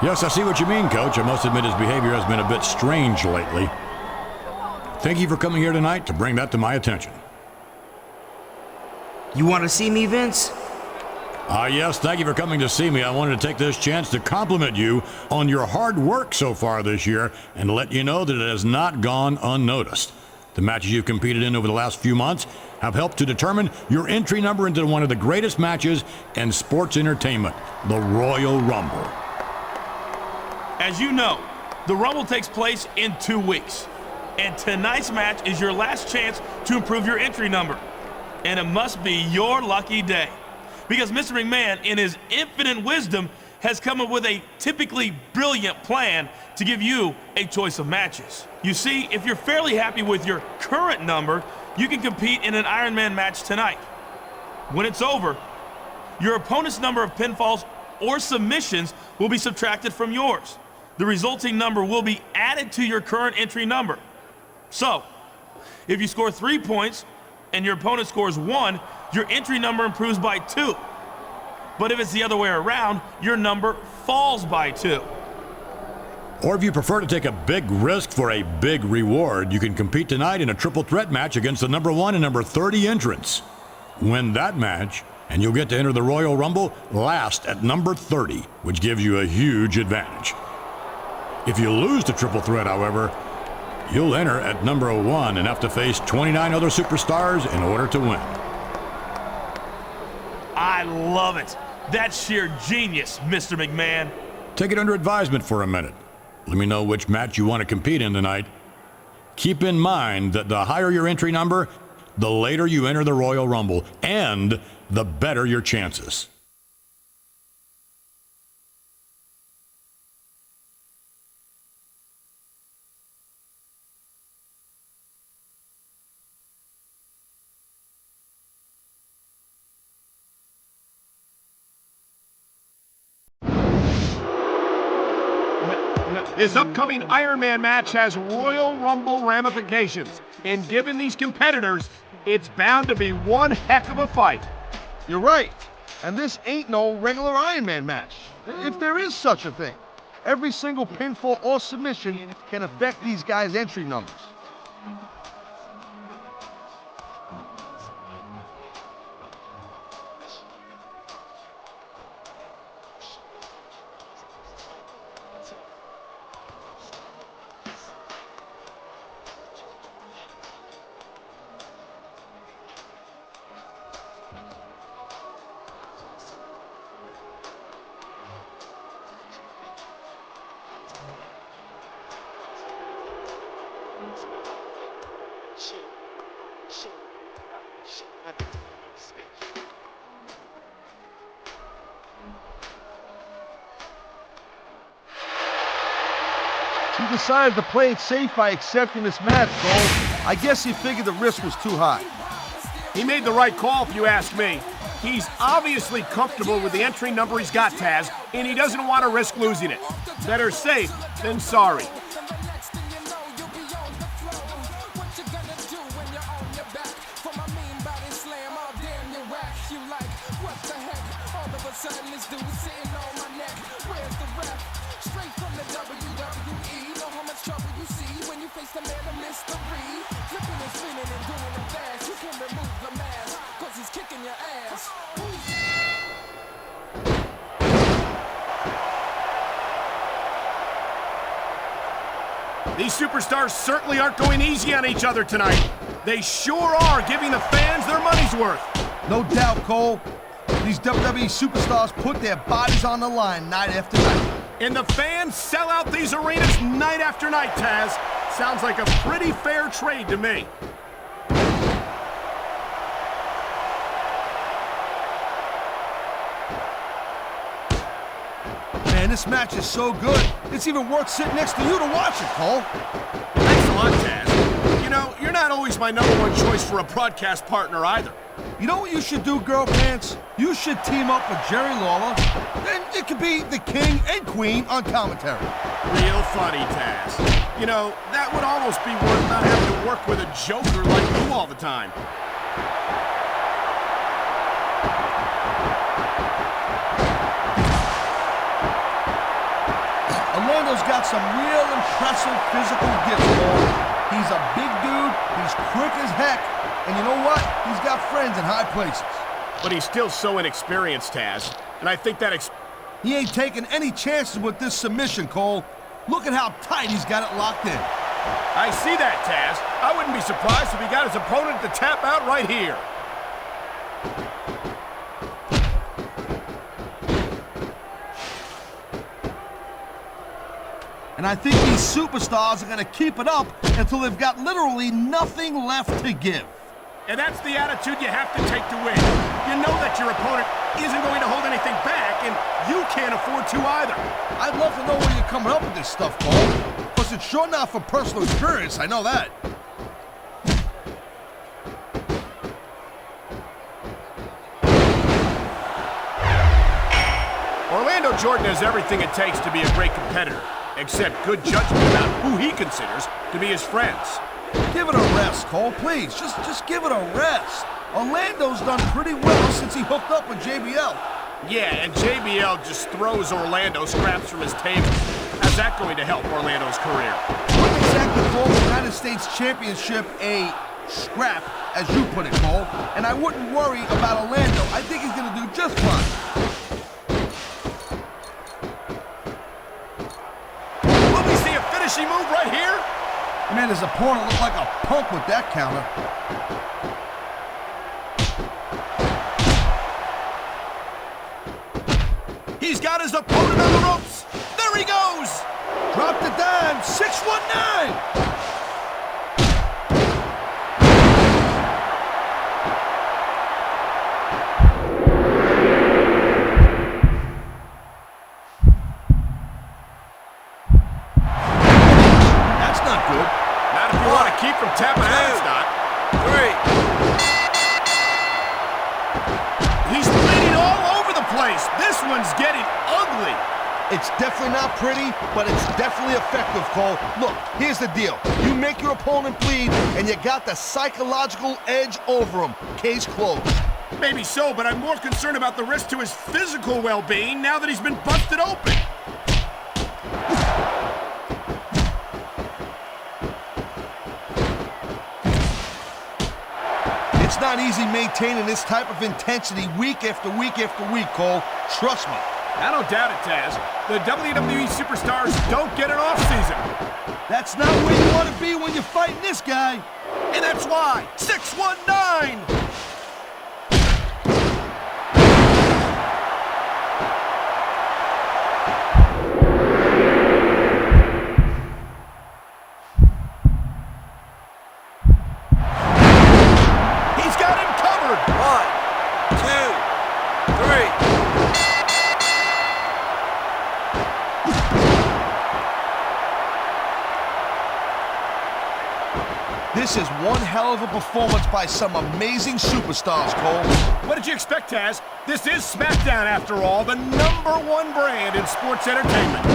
Yes, I see what you mean, Coach. I must admit his behavior has been a bit strange lately. Thank you for coming here tonight to bring that to my attention. You want to see me, Vince? Yes, thank you for coming to see me. I wanted to take this chance to compliment you on your hard work so far this year and let you know that it has not gone unnoticed. The matches you've competed in over the last few months have helped to determine your entry number into one of the greatest matches in sports entertainment, the Royal Rumble. As you know, the Rumble takes place in 2 weeks. And tonight's match is your last chance to improve your entry number. And it must be your lucky day. Because Mr. McMahon, in his infinite wisdom, has come up with a typically brilliant plan to give you a choice of matches. You see, if you're fairly happy with your current number, you can compete in an Ironman match tonight. When it's over, your opponent's number of pinfalls or submissions will be subtracted from yours. The resulting number will be added to your current entry number. So, if you score 3 points and your opponent scores 1, your entry number improves by 2. But if it's the other way around, your number falls by 2. Or if you prefer to take a big risk for a big reward, you can compete tonight in a triple threat match against the number 1 and number 30 entrants. Win that match, and you'll get to enter the Royal Rumble last at number 30, which gives you a huge advantage. If you lose the triple threat, however, you'll enter at number 1 and have to face 29 other superstars in order to win. I love it. That's sheer genius, Mr. McMahon. Take it under advisement for a minute. Let me know which match you want to compete in tonight. Keep in mind that the higher your entry number, the later you enter the Royal Rumble, and the better your chances. This upcoming Ironman match has Royal Rumble ramifications, and given these competitors, it's bound to be one heck of a fight. You're right, and this ain't no regular Ironman match, if there is such a thing. Every single pinfall or submission can affect these guys' entry numbers. He decided to play it safe by accepting this match, Cole. I guess he figured the risk was too high. He made the right call, if you ask me. He's obviously comfortable with the entry number he's got, Taz, and he doesn't want to risk losing it. Better safe than sorry. These superstars certainly aren't going easy on each other tonight. They sure are giving the fans their money's worth. No doubt, Cole. These WWE superstars put their bodies on the line night after night. And the fans sell out these arenas night after night, Taz. Sounds like a pretty fair trade to me. Man, this match is so good. It's even worth sitting next to you to watch it, Cole. Thanks a lot, Taz. You know, you're not always my #1 choice for a broadcast partner either. You know what you should do, Girl Pants? You should team up with Jerry Lawler. Then it could be the king and queen on commentary. Real funny, Taz. You know, that would almost be worth not having to work with a joker like you all the time. got some real impressive physical gifts, Cole. He's a big dude, he's quick as heck, and you know what? He's got friends in high places. But he's still so inexperienced, Taz. And I think that He ain't taking any chances with this submission, Cole. Look at how tight he's got it locked in. I see that, Taz. I wouldn't be surprised if he got his opponent to tap out right here. And I think these superstars are going to keep it up until they've got literally nothing left to give. And that's the attitude you have to take to win. You know that your opponent isn't going to hold anything back, and you can't afford to either. I'd love to know where you're coming up with this stuff, Cole. Because it's sure not from personal experience, I know that. Orlando Jordan has everything it takes to be a great competitor, except good judgment about who he considers to be his friends. Give it a rest, Cole, please. Just give it a rest. Orlando's done pretty well since he hooked up with JBL. Yeah, and JBL just throws Orlando scraps from his table. How's that going to help Orlando's career? Wouldn't exactly call the United States Championship a scrap, as you put it, Cole. And I wouldn't worry about Orlando. I think he's going to do just fine. Will we see a finishing move right here? Man, his opponent looked like a punk with that counter. He's got his opponent on the ropes. There he goes. Dropped it down. 619. Keep from tapping out, it's not. 3. He's bleeding all over the place. This one's getting ugly. It's definitely not pretty, but it's definitely effective, Cole. Look, here's the deal. You make your opponent bleed, and you got the psychological edge over him. Case closed. Maybe so, but I'm more concerned about the risk to his physical well-being now that he's been busted open. It's not easy maintaining this type of intensity week after week after week, Cole. Trust me. I don't doubt it, Taz. The WWE superstars don't get an off-season. That's not where you want to be when you're fighting this guy. And that's why 619! This is one hell of a performance by some amazing superstars, Cole. What did you expect, Taz? This is SmackDown, after all, the #1 brand in sports entertainment.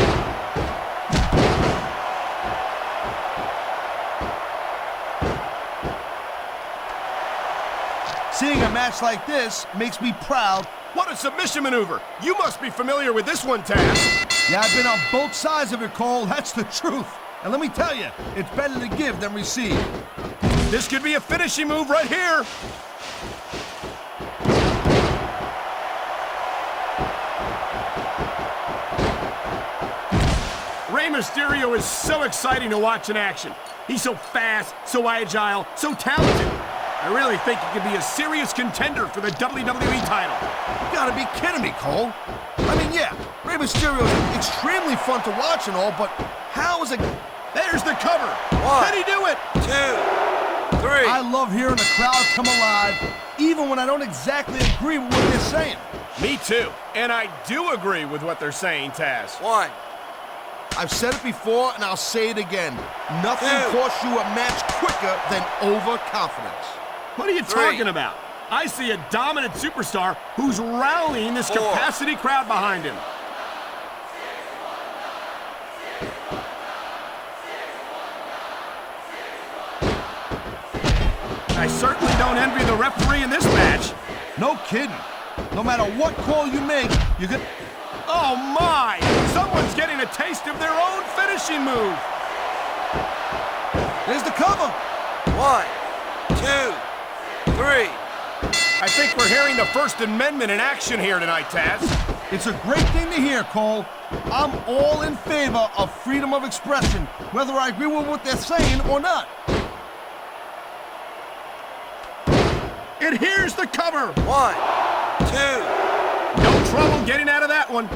Seeing a match like this makes me proud. What a submission maneuver. You must be familiar with this one, Taz. Yeah, I've been on both sides of it, Cole. That's the truth. And let me tell you, it's better to give than receive. This could be a finishing move right here. Rey Mysterio is so exciting to watch in action. He's so fast, so agile, so talented. I really think he could be a serious contender for the WWE title. You gotta be kidding me, Cole. I mean, yeah, Rey Mysterio is extremely fun to watch and all, but how is it... There's the cover. 1, Can he do it? 2, 3. I love hearing the crowd come alive, even when I don't exactly agree with what they're saying. Me too. And I do agree with what they're saying, Taz. 1. I've said it before, and I'll say it again. Nothing costs you a match quicker than overconfidence. What are you 3. talking about? I see a dominant superstar who's rallying this 4. capacity crowd behind him. I certainly don't envy the referee in this match. No kidding. No matter what call you make, you get... Oh, my! Someone's getting a taste of their own finishing move. There's the cover. 1, 2, 3. I think we're hearing the First Amendment in action here tonight, Taz. It's a great thing to hear, Cole. I'm all in favor of freedom of expression, whether I agree with what they're saying or not. And here's the cover. 1, 2. No trouble getting out of that one.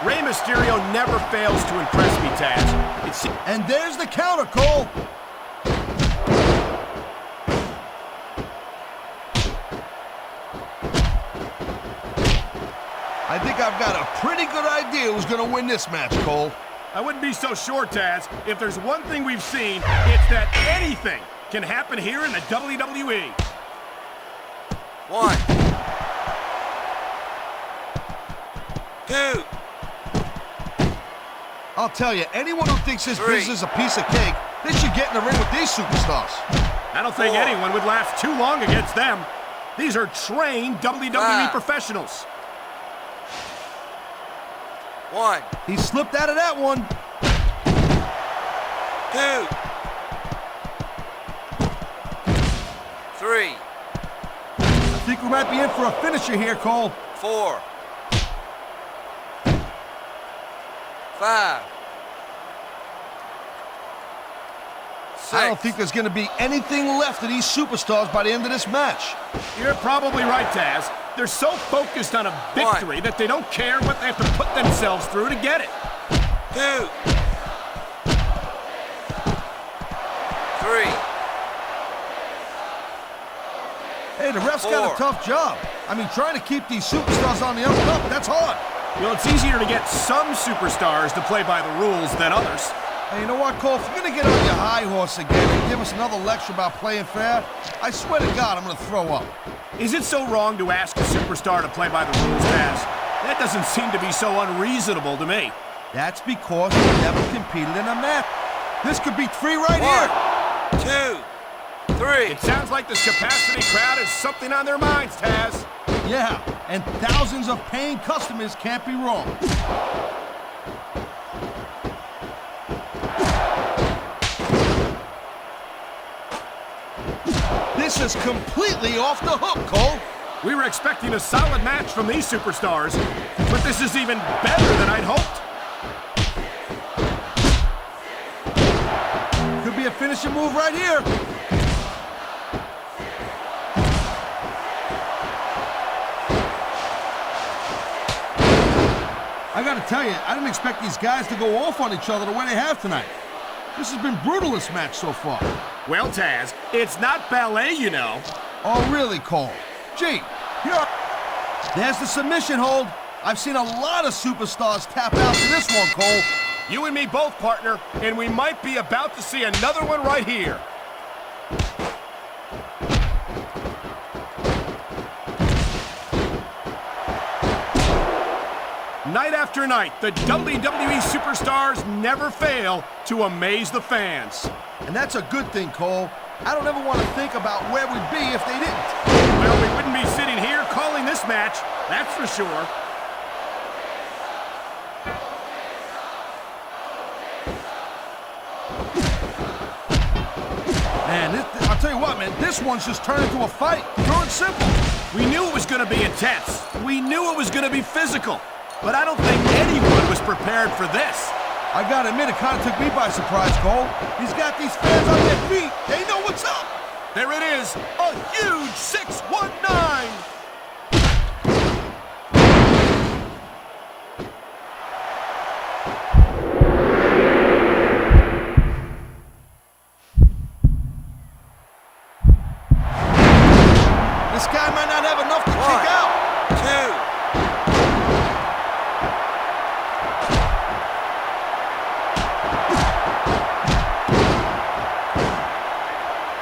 Rey Mysterio never fails to impress me, Taz. And there's the counter, Cole. I think I've got a pretty good idea who's going to win this match, Cole. I wouldn't be so sure, Taz. If there's one thing we've seen, it's that anything can happen here in the WWE. 1, 2. I'll tell you, anyone who thinks this 3. business is a piece of cake, they should get in the ring with these superstars. I don't think 4. anyone would last too long against them. These are trained WWE 5. professionals. 1, He slipped out of that one. 2, 3, I think we might be in for a finisher here, Cole. 4, 5, 6. I don't think there's going to be anything left of these superstars by the end of this match. You're probably right, Taz. They're so focused on a victory that they don't care what they have to put themselves through to get it. 2, 3. Hey, the ref's got a 4. tough job. I mean, trying to keep these superstars on the up and up, that's hard. Well, it's easier to get some superstars to play by the rules than others. Hey, you know what, Cole? If you're going to get on your high horse again and give us another lecture about playing fair, I swear to God, I'm going to throw up. Is it so wrong to ask a superstar to play by the rules, Taz? That doesn't seem to be so unreasonable to me. That's because you never competed in a match. This could be 3 right here. 1, 2, 3. It sounds like this capacity crowd has something on their minds, Taz. Yeah, and thousands of paying customers can't be wrong. This is completely off the hook, Cole. We were expecting a solid match from these superstars, but this is even better than I'd hoped. Could be a finishing move right here. I gotta tell you, I didn't expect these guys to go off on each other the way they have tonight. This has been brutal, this match so far. Well, Taz, it's not ballet, you know. Oh, really, Cole? Gee, here. There's the submission hold. I've seen a lot of superstars tap out to this one, Cole. You and me both, partner, and we might be about to see another one right here. Night after night, the WWE superstars never fail to amaze the fans. And that's a good thing, Cole. I don't ever want to think about where we'd be if they didn't. Well, we wouldn't be sitting here calling this match, that's for sure. Man, I'll tell you what, man, this one's just turned into a fight. Pure and simple. We knew it was going to be intense. We knew it was going to be physical. But I don't think anyone was prepared for this. I gotta admit, it kind of took me by surprise, Cole. He's got these fans on their feet. They know what's up. There it is, a huge 619. This guy might not have enough to kick out. 2.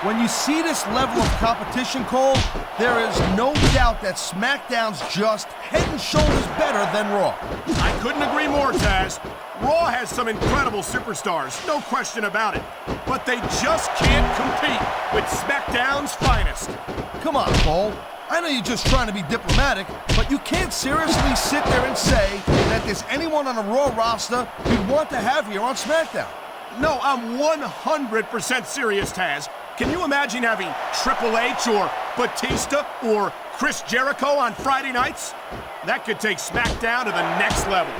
When you see this level of competition, Cole, there is no doubt that SmackDown's just head and shoulders better than Raw. I couldn't agree more, Taz. Raw has some incredible superstars, no question about it. But they just can't compete with SmackDown's finest. Come on, Cole. I know you're just trying to be diplomatic, but you can't seriously sit there and say that there's anyone on the Raw roster you'd want to have here on SmackDown. No, I'm 100% serious, Taz. Can you imagine having Triple H or Batista or Chris Jericho on Friday nights? That could take SmackDown to the next level.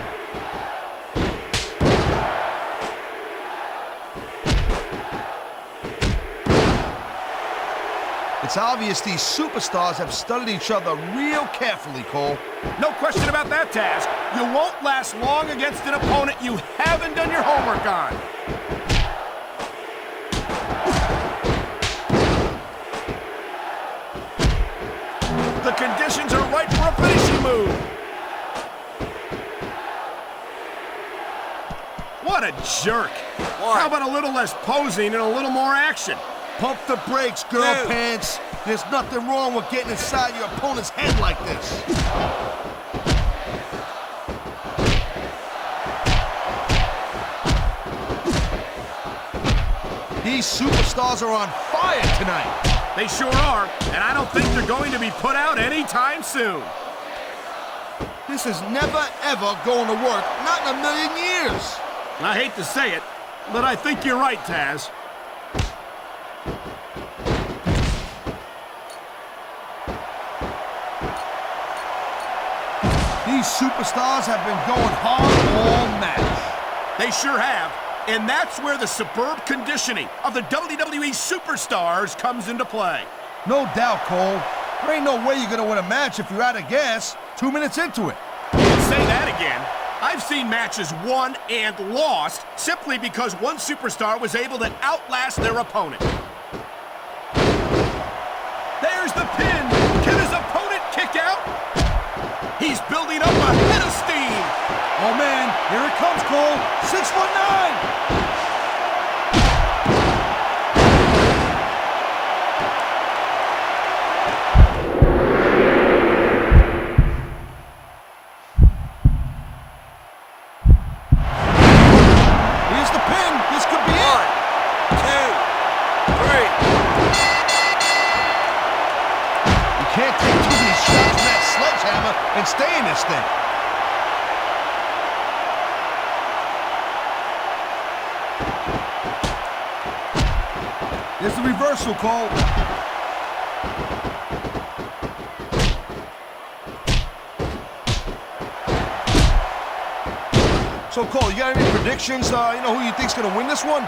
It's obvious these superstars have studied each other real carefully, Cole. No question about that, Taz. You won't last long against an opponent you haven't done your homework on. The conditions are right for a finishing move. What a jerk. How about a little less posing and a little more action? Pump the brakes, girl pants. There's nothing wrong with getting inside your opponent's head like this. These superstars are on fire tonight. They sure are, and I don't think they're going to be put out anytime soon. This is never, ever going to work. Not in a million years. I hate to say it, but I think you're right, Taz. These superstars have been going hard all match. They sure have, and that's where the superb conditioning of the WWE superstars comes into play. No doubt, Cole. There ain't no way you're gonna win a match if you're out of gas 2 minutes into it. You can say that again. I've seen matches won and lost simply because one superstar was able to outlast their opponent. There's the pin. Can his opponent kick out? He's building up a head of steam. Oh man, here it comes, Cole. 619. Here's the pin. This could be it. 1, 2, 3. You can't take too many shots from that sledgehammer and stay in this thing. There's the reversal, Cole. So, Cole, you got any predictions? You know who you think's gonna win this one?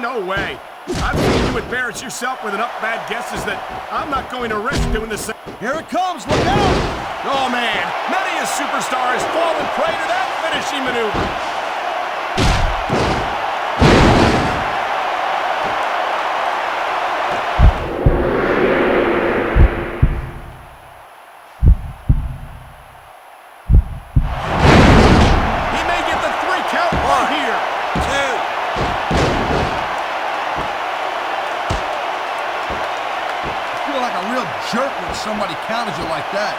No way. I've seen you embarrass yourself with enough bad guesses that I'm not going to risk doing the same. Here it comes, look out! Oh man, many a superstar has fallen prey to that finishing maneuver. He may get the 3 count right here. 2. You feel like a real jerk when somebody counters you like that.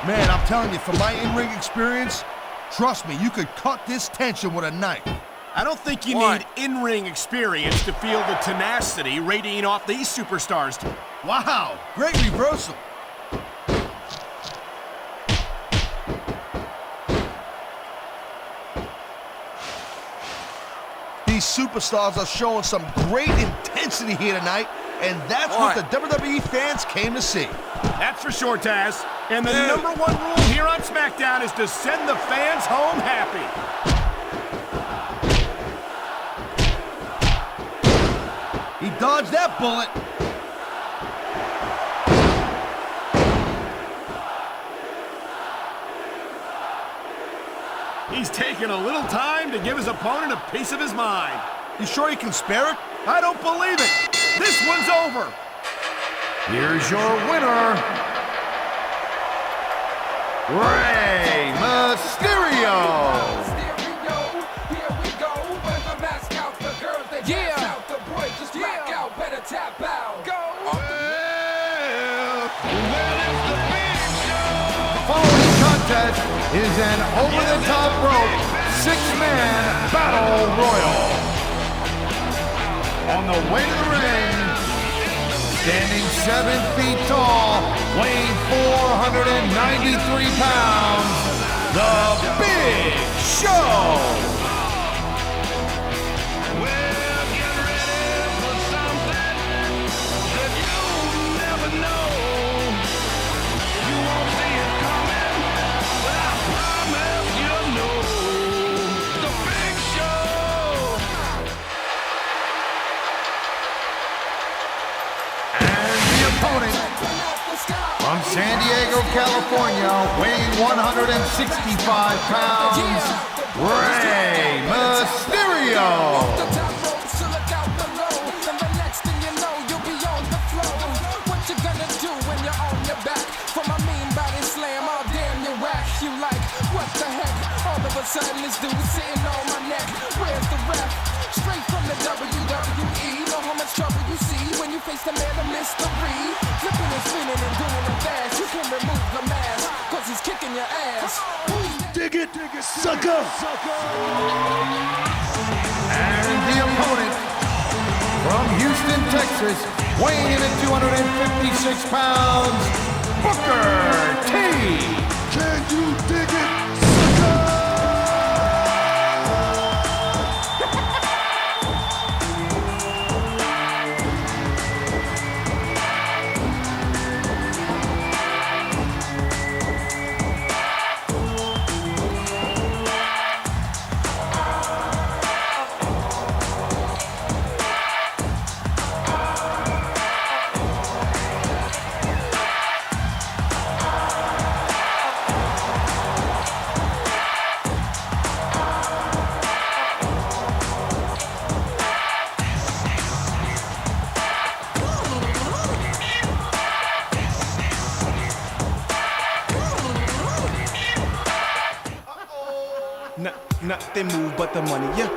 Man, I'm telling you, from my in-ring experience, trust me, you could cut this tension with a knife. I don't think you 1. need in-ring experience to feel the tenacity radiating off these superstars. Wow, great reversal. These superstars are showing some great intensity here tonight, and that's what the WWE fans came to see. That's for sure, Taz. And the #1 rule here on SmackDown is to send the fans home happy. He dodged that bullet. He's taking a little time to give his opponent a piece of his mind. You sure you can spare it? I don't believe it. This one's over. Here's your winner, Rey Mysterio. contest is an over-the-top rope six-man battle royal. On the way to the ring, standing 7 feet tall, weighing 493 pounds, the Big Show. From San Diego, California, weighing 165 pounds, Rey Mysterio. Sudden this dude sitting on my neck. Where's the ref? Straight from the WWE. Know how much trouble you see when you face the man of mystery. Flipping and spinning and doing the dash. You can remove the mask, cause he's kicking your ass. Dig it, sucker! And the opponent from Houston, Texas, weighing in at 256 pounds, Booker T. Can you dig it? Nothing move but the money, yeah.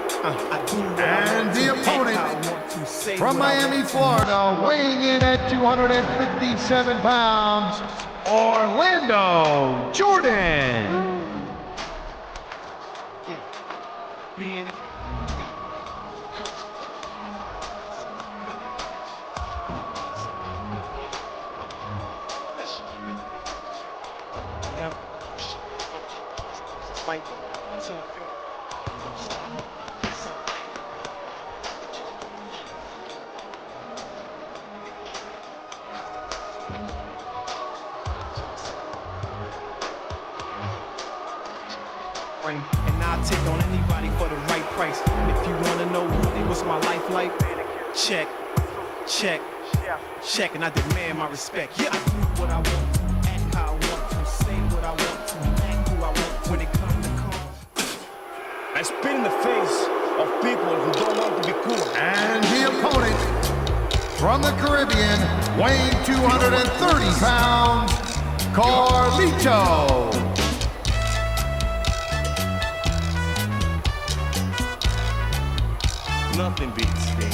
And the opponent from Miami, Florida, weighing in at 257 pounds, Orlando Jordan. And I'll take on anybody for the right price. And if you wanna know really what's my life like, check, and I demand my respect. Yeah, I do what I want to, act how I want to, say what I want to, act who I want when it comes to come. I spit in the face of people who don't want to be cool. And the opponent from the Caribbean, weighing 230 pounds, Carlito. Nothing beats me.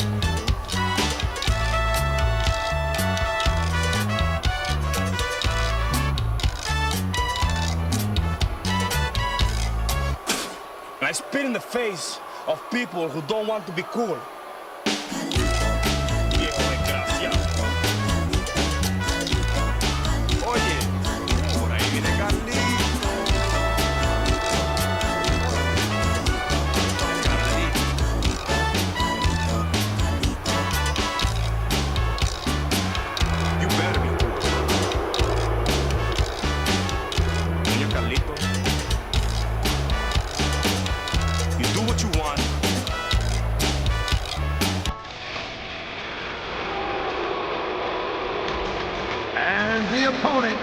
I spit in the face of people who don't want to be cool. Oye, por ahí viene Carlito. You better be cool. Señor Carlito, you do what you want. And the opponent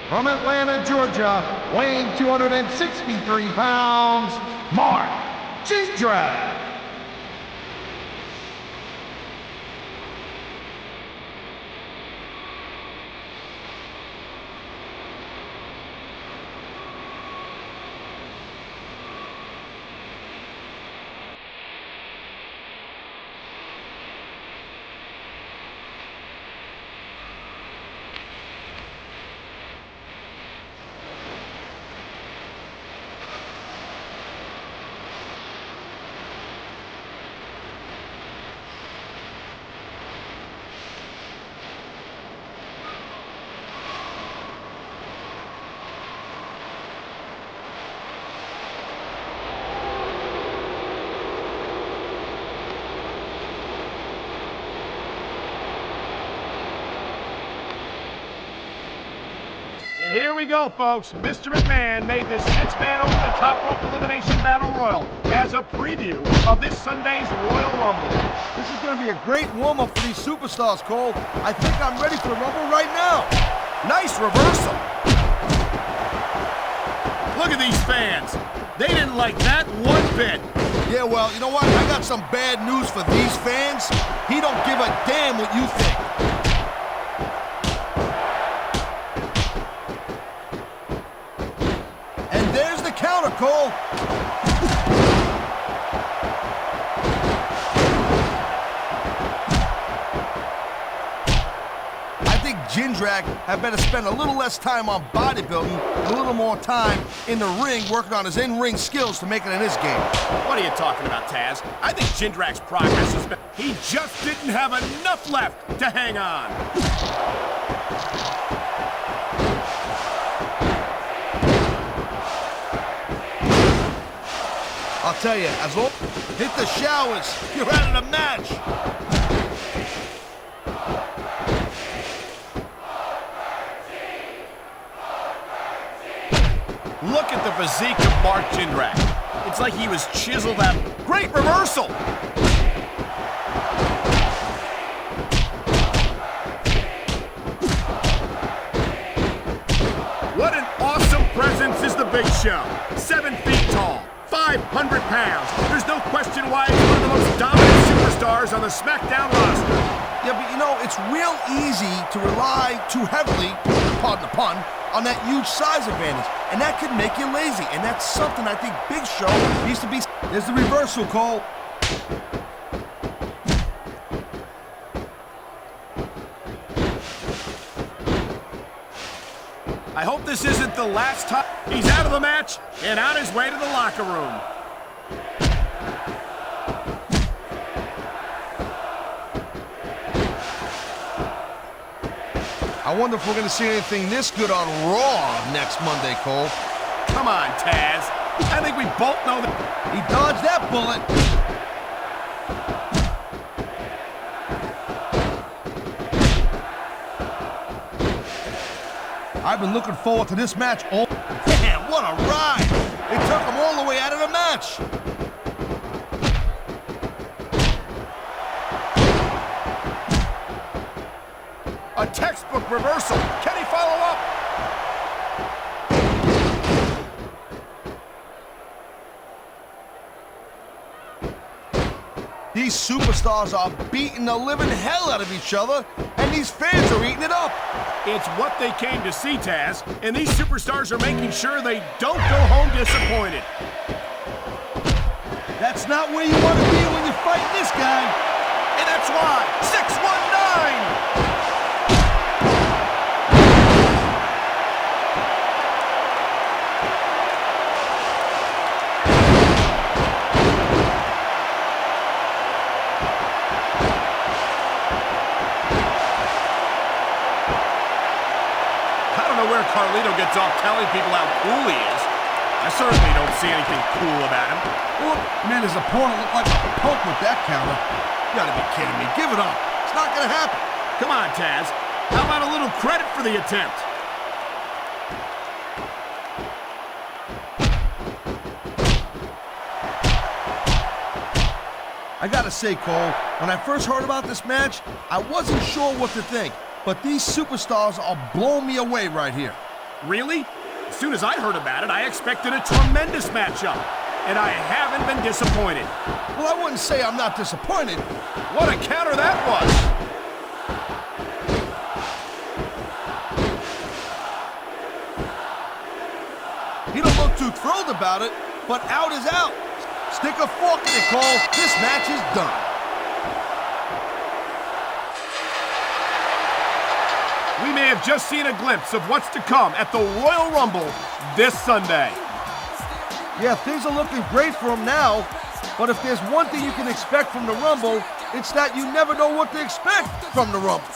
from Atlanta, Georgia, weighing 263 pounds, Mark Gendra. Here we go, folks. Mr. McMahon made this six-man over-the-top rope elimination battle royal as a preview of this Sunday's Royal Rumble. This is going to be a great warm-up for these superstars, Cole. I think I'm ready for the Rumble right now. Nice reversal. Look at these fans. They didn't like that one bit. Yeah, well, you know what? I got some bad news for these fans. He don't give a damn what you think. And there's the counter, Cole. I think Jindrak had better spend a little less time on bodybuilding and a little more time in the ring working on his in-ring skills to make it in this game. What are you talking about, Taz? I think Jindrak's progress has been... He just didn't have enough left to hang on. I'll tell you, as long hit the showers, you're out of the match. Look at the physique of Mark Jindrak. It's like he was chiseled out. Great reversal. What an awesome presence is the Big Show. 7 feet tall, 500 pounds. There's no question why he's one of the most dominant superstars on the SmackDown roster. Yeah, but you know, it's real easy to rely too heavily, pardon the pun, on that huge size advantage. And that could make you lazy. And that's something I think Big Show needs to be... There's the reversal, Cole. I hope this isn't the last time. He's out of the match and on his way to the locker room. I wonder if we're going to see anything this good on Raw next Monday, Cole. Come on, Taz. I think we both know that. He dodged that bullet. I've been looking forward to this match all... Man, what a ride! It took him all the way out of the match. A textbook reversal. Can he follow up? These superstars are beating the living hell out of each other, and these fans are eating it up. It's what they came to see, Taz, and these superstars are making sure they don't go home disappointed. That's not where you want to be when you're fighting this guy. And that's why 619! Where Carlito gets off telling people how cool he is. I certainly don't see anything cool about him. Well, man, his opponent looked like a punk with that counter. You gotta be kidding me. Give it up. It's not gonna happen. Come on, Taz. How about a little credit for the attempt? I gotta say, Cole, when I first heard about this match, I wasn't sure what to think. But these superstars are blowing me away right here. Really? As soon as I heard about it, I expected a tremendous matchup. And I haven't been disappointed. Well, I wouldn't say I'm not disappointed. What a counter that was! He don't look too thrilled about it, but out is out. Stick a fork in it, Cole. This match is done. We may have just seen a glimpse of what's to come at the Royal Rumble this Sunday. Yeah, things are looking great for him now, but if there's one thing you can expect from the Rumble, it's that you never know what to expect from the Rumble.